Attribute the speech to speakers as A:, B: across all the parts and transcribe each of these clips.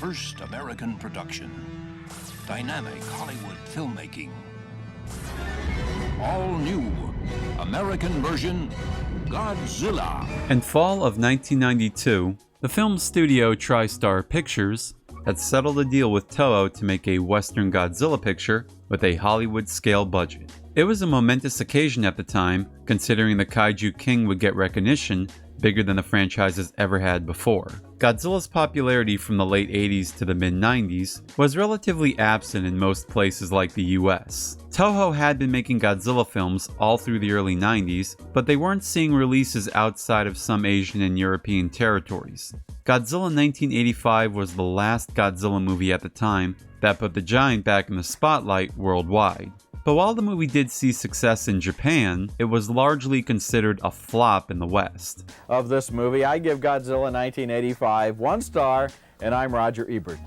A: first American production. Dynamic Hollywood filmmaking. All new American version Godzilla.
B: In fall of 1992, the film studio Tristar Pictures had settled a deal with Toho to make a Western Godzilla picture with a Hollywood-scale budget. It was a momentous occasion at the time, considering the Kaiju King would get recognition bigger than the franchise has ever had before. Godzilla's popularity from the late 80s to the mid-90s was relatively absent in most places like the US. Toho had been making Godzilla films all through the early 90s, but they weren't seeing releases outside of some Asian and European territories. Godzilla 1985 was the last Godzilla movie at the time that put the giant back in the spotlight worldwide. But while the movie did see success in Japan, it was largely considered a flop in the West.
C: Of this movie, I give Godzilla 1985 1 star, and I'm Roger Ebert.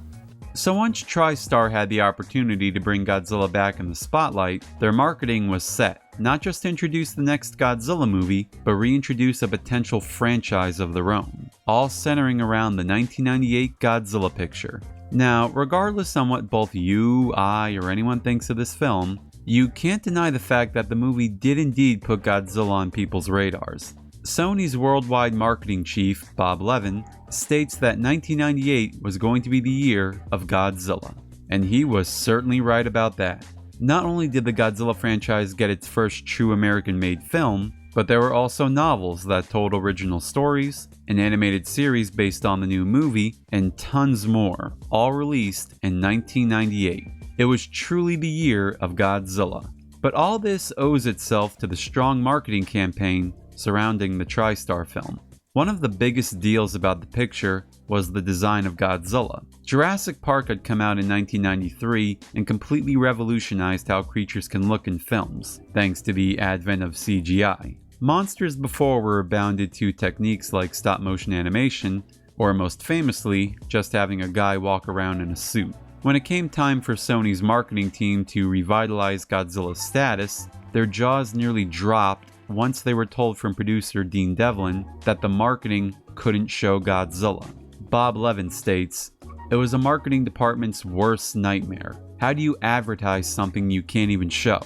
B: So once TriStar had the opportunity to bring Godzilla back in the spotlight, their marketing was set, not just to introduce the next Godzilla movie, but reintroduce a potential franchise of their own, all centering around the 1998 Godzilla picture. Now, regardless on what both you, I, or anyone thinks of this film, you can't deny the fact that the movie did indeed put Godzilla on people's radars. Sony's worldwide marketing chief, Bob Levin, states that 1998 was going to be the year of Godzilla. And he was certainly right about that. Not only did the Godzilla franchise get its first true American-made film, but there were also novels that told original stories, an animated series based on the new movie, and tons more, all released in 1998. It was truly the year of Godzilla. But all this owes itself to the strong marketing campaign surrounding the TriStar film. One of the biggest deals about the picture was the design of Godzilla. Jurassic Park had come out in 1993 and completely revolutionized how creatures can look in films, thanks to the advent of CGI. Monsters before were bounded to techniques like stop-motion animation, or most famously, just having a guy walk around in a suit. When it came time for Sony's marketing team to revitalize Godzilla's status, their jaws nearly dropped once they were told from producer Dean Devlin that the marketing couldn't show Godzilla. Bob Levin states, "It was a marketing department's worst nightmare. How do you advertise something you can't even show?"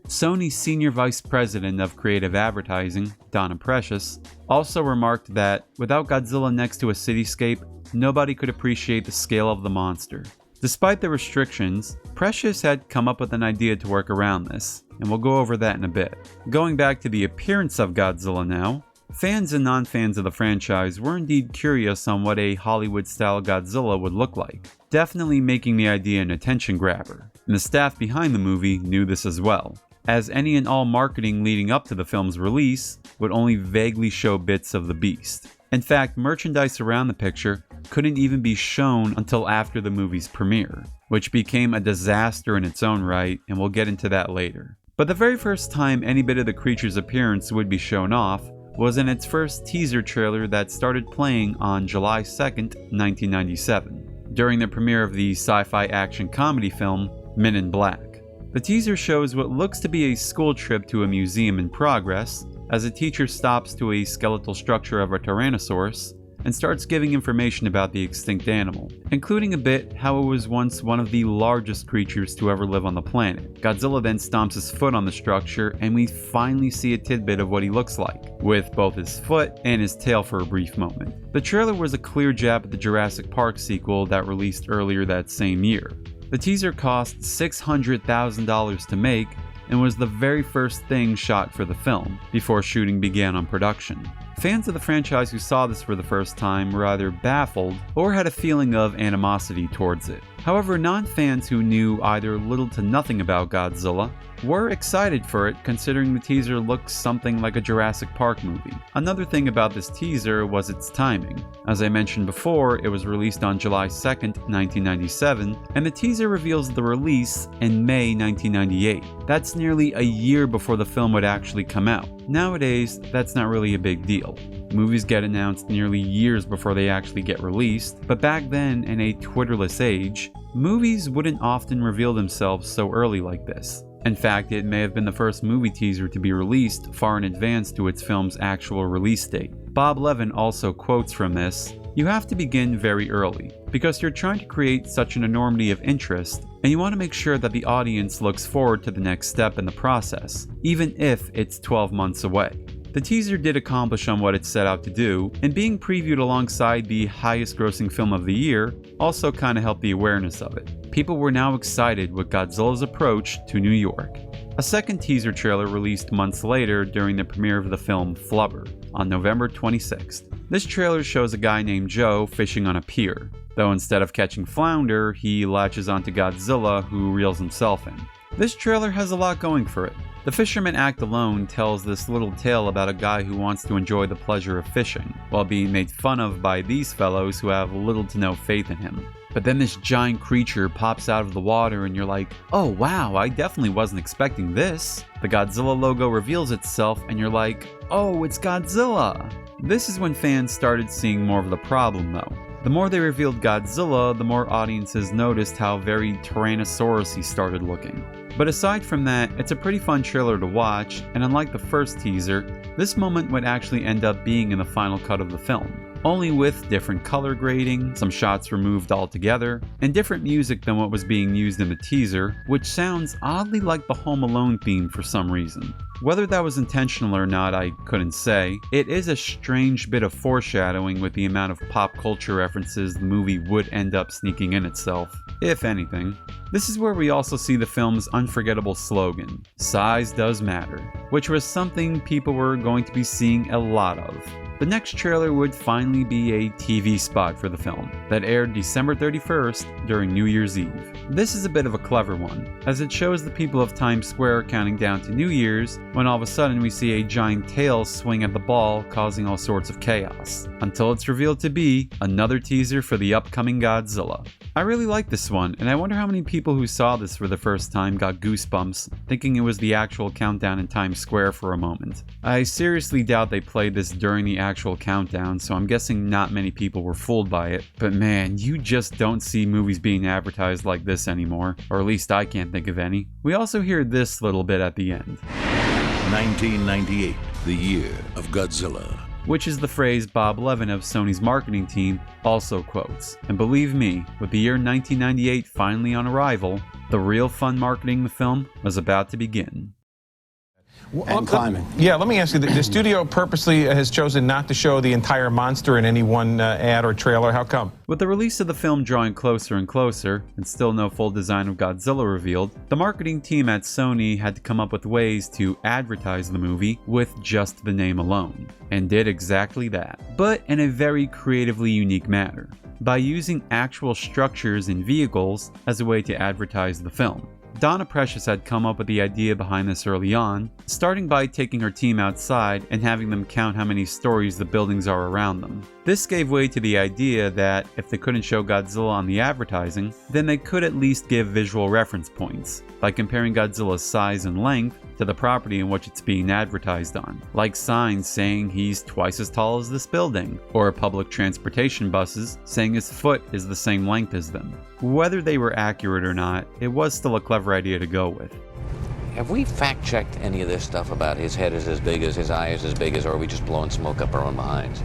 B: Sony's senior vice president of creative advertising, Donna Precious, also remarked that without Godzilla next to a cityscape, nobody could appreciate the scale of the monster. Despite the restrictions, Precious had come up with an idea to work around this, and we'll go over that in a bit. Going back to the appearance of Godzilla now, fans and non-fans of the franchise were indeed curious on what a Hollywood-style Godzilla would look like, definitely making the idea an attention grabber, and the staff behind the movie knew this as well, as any and all marketing leading up to the film's release would only vaguely show bits of the beast. In fact, merchandise around the picture couldn't even be shown until after the movie's premiere, which became a disaster in its own right, and we'll get into that later. But the very first time any bit of the creature's appearance would be shown off was in its first teaser trailer that started playing on July 2nd, 1997, during the premiere of the sci-fi action comedy film Men in Black. The teaser shows what looks to be a school trip to a museum in progress, as a teacher stops to a skeletal structure of a Tyrannosaurus and starts giving information about the extinct animal, including a bit how it was once one of the largest creatures to ever live on the planet. Godzilla then stomps his foot on the structure, and we finally see a tidbit of what he looks like, with both his foot and his tail for a brief moment. The trailer was a clear jab at the Jurassic Park sequel that released earlier that same year. The teaser cost $600,000 to make, and was the very first thing shot for the film, before shooting began on production. Fans of the franchise who saw this for the first time were either baffled or had a feeling of animosity towards it. However, non-fans who knew either little to nothing about Godzilla were excited for it, considering the teaser looks something like a Jurassic Park movie. Another thing about this teaser was its timing. As I mentioned before, it was released on July 2nd, 1997, and the teaser reveals the release in May 1998. That's nearly a year before the film would actually come out. Nowadays, that's not really a big deal. Movies get announced nearly years before they actually get released, but back then, in a Twitterless age, movies wouldn't often reveal themselves so early like this. In fact, it may have been the first movie teaser to be released far in advance to its film's actual release date. Bob Levin also quotes from this, You have to begin very early, because you're trying to create such an enormity of interest, and you want to make sure that the audience looks forward to the next step in the process, even if it's 12 months away. The teaser did accomplish on what it set out to do, and being previewed alongside the highest grossing film of the year also kind of helped the awareness of it. People were now excited with Godzilla's approach to New York. A second teaser trailer released months later during the premiere of the film Flubber on November 26th. This trailer shows a guy named Joe fishing on a pier, though instead of catching flounder, he latches onto Godzilla, who reels himself in. This trailer has a lot going for it. The fisherman act alone tells this little tale about a guy who wants to enjoy the pleasure of fishing, while being made fun of by these fellows who have little to no faith in him. But then this giant creature pops out of the water and you're like, oh wow, I definitely wasn't expecting this. The Godzilla logo reveals itself and you're like, oh, it's Godzilla. This is when fans started seeing more of the problem though. The more they revealed Godzilla, the more audiences noticed how very Tyrannosaurus-y started looking. But aside from that, it's a pretty fun trailer to watch, and unlike the first teaser, this moment would actually end up being in the final cut of the film. Only with different color grading, some shots removed altogether, and different music than what was being used in the teaser, which sounds oddly like the Home Alone theme for some reason. Whether that was intentional or not, I couldn't say. It is a strange bit of foreshadowing with the amount of pop culture references the movie would end up sneaking in itself, if anything. This is where we also see the film's unforgettable slogan, "Size does matter," which was something people were going to be seeing a lot of. The next trailer would finally be a TV spot for the film that aired December 31st during New Year's Eve. This is a bit of a clever one, as it shows the people of Times Square counting down to New Year's when all of a sudden we see a giant tail swing at the ball, causing all sorts of chaos, until it's revealed to be another teaser for the upcoming Godzilla. I really like this one, and I wonder how many people who saw this for the first time got goosebumps, thinking it was the actual countdown in Times Square for a moment. I seriously doubt they played this during the actual countdown, so I'm guessing not many people were fooled by it. But man, you just don't see movies being advertised like this anymore, or at least I can't think of any. We also hear this little bit at the end.
A: 1998, the year of Godzilla.
B: Which is the phrase Bob Levin of Sony's marketing team also quotes. And believe me, with the year 1998 finally on arrival, the real fun marketing the film was about to begin.
D: And climbing.
E: Yeah, let me ask you, the studio purposely has chosen not to show the entire monster in any one ad or trailer. How come?
B: With the release of the film drawing closer and closer, and still no full design of Godzilla revealed, the marketing team at Sony had to come up with ways to advertise the movie with just the name alone, and did exactly that, but in a very creatively unique manner, by using actual structures and vehicles as a way to advertise the film. Donna Precious had come up with the idea behind this early on, starting by taking her team outside and having them count how many stories the buildings are around them. This gave way to the idea that if they couldn't show Godzilla on the advertising, then they could at least give visual reference points, by comparing Godzilla's size and length to the property in which it's being advertised on, like signs saying he's twice as tall as this building, or public transportation buses saying his foot is the same length as them. Whether they were accurate or not, it was still a clever idea to go with.
F: Have we fact-checked any of this stuff about his head is as big as his eye is as big as, or are we just blowing smoke up our own behinds?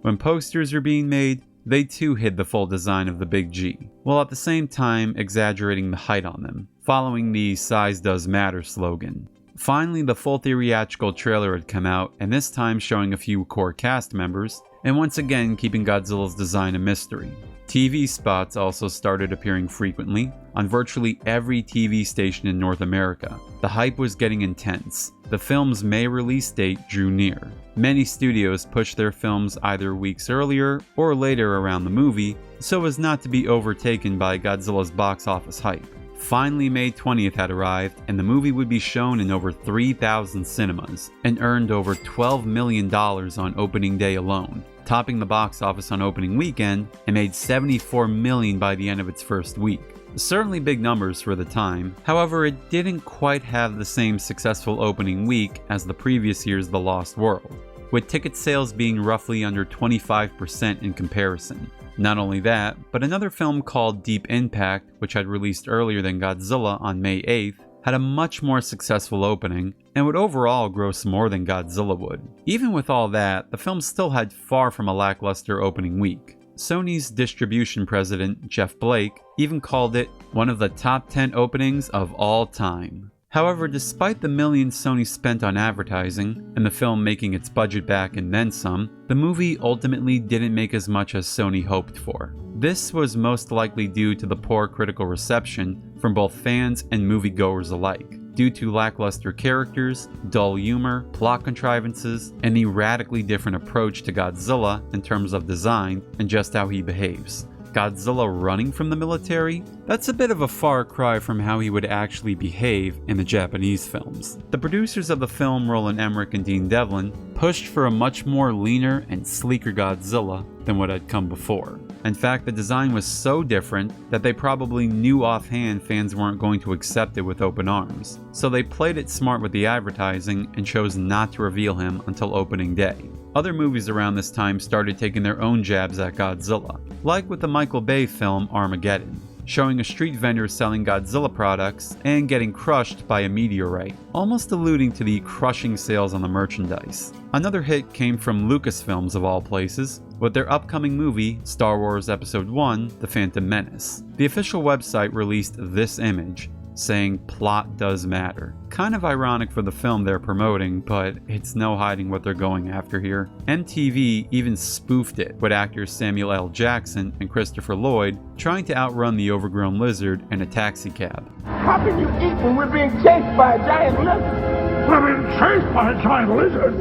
B: When posters are being made, they too hid the full design of the big G, while at the same time exaggerating the height on them, following the "Size Does Matter" slogan. Finally, the full theatrical trailer had come out, and this time showing a few core cast members, and once again keeping Godzilla's design a mystery. TV spots also started appearing frequently on virtually every TV station in North America. The hype was getting intense. The film's May release date drew near. Many studios pushed their films either weeks earlier or later around the movie, so as not to be overtaken by Godzilla's box office hype. Finally, May 20th had arrived, and the movie would be shown in over 3,000 cinemas, and earned over $12 million on opening day alone, topping the box office on opening weekend, and made $74 million by the end of its first week. Certainly big numbers for the time, however it didn't quite have the same successful opening week as the previous year's The Lost World, with ticket sales being roughly under 25% in comparison. Not only that, but another film called Deep Impact, which had released earlier than Godzilla on May 8th, had a much more successful opening, and would overall gross more than Godzilla would. Even with all that, the film still had far from a lackluster opening week. Sony's distribution president, Jeff Blake, even called it one of the top 10 openings of all time. However, despite the millions Sony spent on advertising, and the film making its budget back and then some, the movie ultimately didn't make as much as Sony hoped for. This was most likely due to the poor critical reception from both fans and moviegoers alike, due to lackluster characters, dull humor, plot contrivances, and the radically different approach to Godzilla in terms of design and just how he behaves. Godzilla running from the military? That's a bit of a far cry from how he would actually behave in the Japanese films. The producers of the film, Roland Emmerich and Dean Devlin, pushed for a much more leaner and sleeker Godzilla than what had come before. In fact, the design was so different that they probably knew offhand fans weren't going to accept it with open arms. So they played it smart with the advertising and chose not to reveal him until opening day. Other movies around this time started taking their own jabs at Godzilla, like with the Michael Bay film Armageddon, showing a street vendor selling Godzilla products and getting crushed by a meteorite, almost alluding to the crushing sales on the merchandise. Another hit came from Lucasfilms of all places, with their upcoming movie, Star Wars Episode I: The Phantom Menace. The official website released this image, saying plot does matter. Kind of ironic for the film they're promoting, but it's no hiding what they're going after here. MTV even spoofed it, with actors Samuel L. Jackson and Christopher Lloyd trying to outrun the overgrown lizard in a taxicab.
G: How can you eat when we're being chased by a giant lizard? We're being chased by a giant lizard!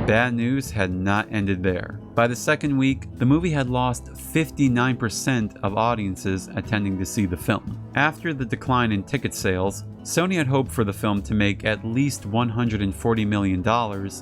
B: Bad news had not ended there. By the second week, the movie had lost 59% of audiences attending to see the film. After the decline in ticket sales, Sony had hoped for the film to make at least $140 million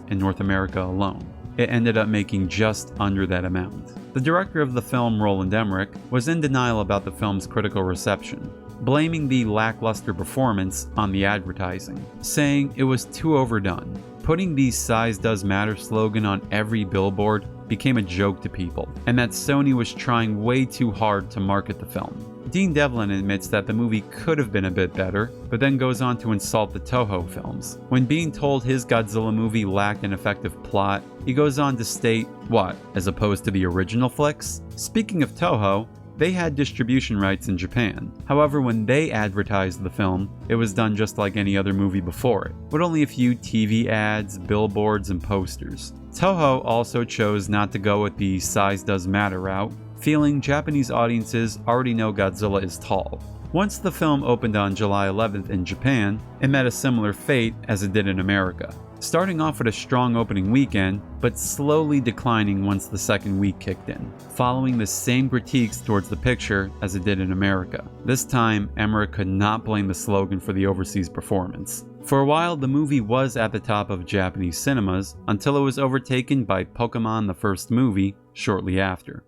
B: in North America alone. It ended up making just under that amount. The director of the film, Roland Emmerich, was in denial about the film's critical reception, blaming the lackluster performance on the advertising, saying it was too overdone. Putting the "Size Does Matter" slogan on every billboard became a joke to people, and that Sony was trying way too hard to market the film. Dean Devlin admits that the movie could have been a bit better, but then goes on to insult the Toho films. When being told his Godzilla movie lacked an effective plot, he goes on to state, what, as opposed to the original flicks? Speaking of Toho, they had distribution rights in Japan. However, when they advertised the film, it was done just like any other movie before it, with only a few TV ads, billboards, and posters. Toho also chose not to go with the "Size Does Matter" route, feeling Japanese audiences already know Godzilla is tall. Once the film opened on July 11th in Japan, it met a similar fate as it did in America, starting off with a strong opening weekend, but slowly declining once the second week kicked in, following the same critiques towards the picture as it did in America. This time, Emmerich could not blame the slogan for the overseas performance. For a while, the movie was at the top of Japanese cinemas, until it was overtaken by Pokémon the first movie shortly after.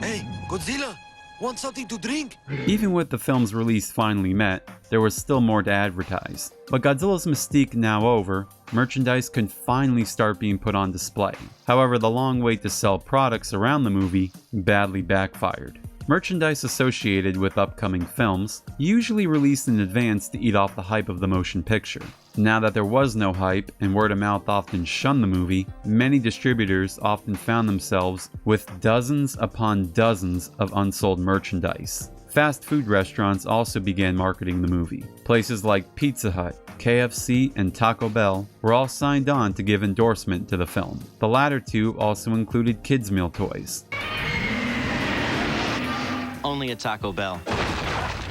H: Hey, Godzilla! Want something to drink?
B: Even with the film's release finally met, there was still more to advertise. But Godzilla's mystique now over, merchandise could finally start being put on display. However, the long wait to sell products around the movie badly backfired. Merchandise associated with upcoming films usually released in advance to eat off the hype of the motion picture. Now that there was no hype and word of mouth often shunned the movie, many distributors often found themselves with dozens upon dozens of unsold merchandise. Fast food restaurants also began marketing the movie. Places like Pizza Hut, KFC, and Taco Bell were all signed on to give endorsement to the film. The latter two also included kids' meal toys.
I: Only at Taco Bell.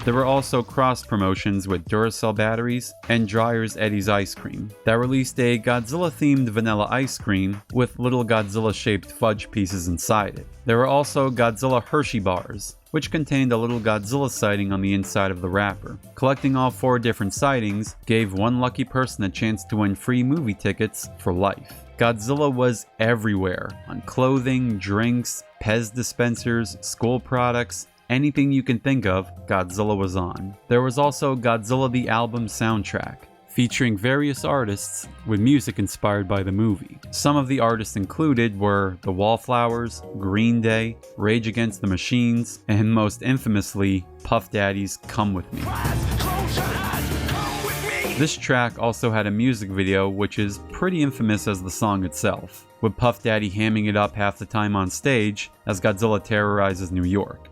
B: There were also cross-promotions with Duracell batteries and Dreyer's Eddie's Ice Cream that released a Godzilla-themed vanilla ice cream with little Godzilla-shaped fudge pieces inside it. There were also Godzilla Hershey bars, which contained a little Godzilla sighting on the inside of the wrapper. Collecting all 4 different sightings gave one lucky person a chance to win free movie tickets for life. Godzilla was everywhere, on clothing, drinks, Pez dispensers, school products. Anything you can think of, Godzilla was on. There was also Godzilla the Album soundtrack, featuring various artists with music inspired by the movie. Some of the artists included were The Wallflowers, Green Day, Rage Against the Machines, and most infamously, Puff Daddy's Come With Me.
G: Close your eyes, come with me.
B: This track also had a music video which is pretty infamous as the song itself, with Puff Daddy hamming it up half the time on stage as Godzilla terrorizes New York.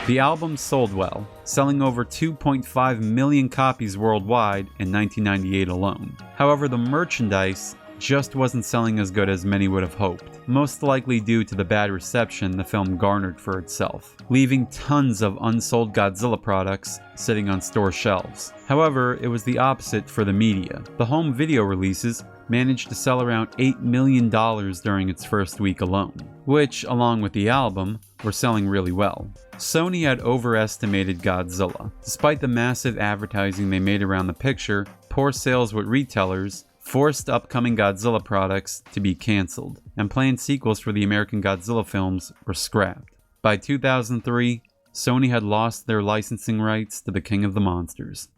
B: The album sold well, selling over 2.5 million copies worldwide in 1998 alone. However, the merchandise just wasn't selling as good as many would have hoped, most likely due to the bad reception the film garnered for itself, leaving tons of unsold Godzilla products sitting on store shelves. However, it was the opposite for the media. The home video releases managed to sell around $8 million during its first week alone, which, along with the album, were selling really well. Sony had overestimated Godzilla. Despite the massive advertising they made around the picture, poor sales with retailers forced upcoming Godzilla products to be cancelled, and planned sequels for the American Godzilla films were scrapped. By 2003, Sony had lost their licensing rights to the King of the Monsters.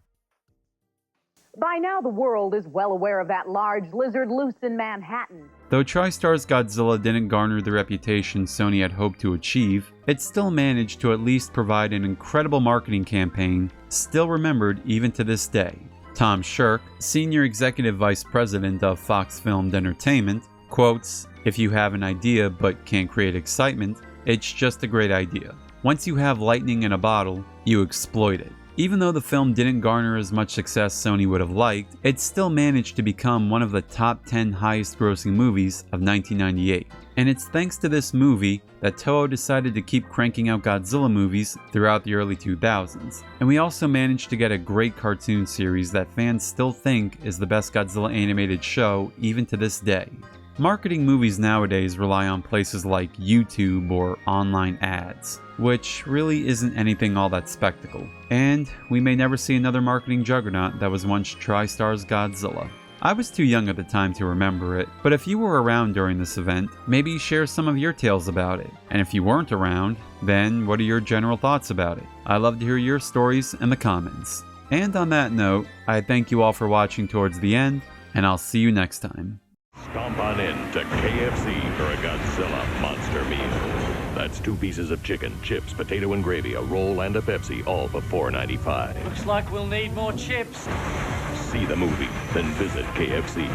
J: By now, the world is well aware of that large lizard loose in Manhattan.
B: Though Tristar's Godzilla didn't garner the reputation Sony had hoped to achieve, it still managed to at least provide an incredible marketing campaign, still remembered even to this day. Tom Shirk, Senior Executive Vice President of Fox Filmed Entertainment, quotes, "If you have an idea but can't create excitement, it's just a great idea. Once you have lightning in a bottle, you exploit it." Even though the film didn't garner as much success Sony would have liked, it still managed to become one of the top 10 highest grossing movies of 1998. And it's thanks to this movie that Toho decided to keep cranking out Godzilla movies throughout the early 2000s. And we also managed to get a great cartoon series that fans still think is the best Godzilla animated show even to this day. Marketing movies nowadays rely on places like YouTube or online ads, which really isn't anything all that spectacle. And we may never see another marketing juggernaut that was once Tristar's Godzilla. I was too young at the time to remember it, but if you were around during this event, maybe share some of your tales about it. And if you weren't around, then what are your general thoughts about it? I'd love to hear your stories in the comments. And on that note, I thank you all for watching towards the end, and I'll see you next time.
K: Stomp on in to KFC for a Godzilla monster meal. That's 2 pieces of chicken, chips, potato and gravy, a roll, and a Pepsi, all for $4.95.
L: Looks like we'll need more chips.
K: See the movie, then visit KFC.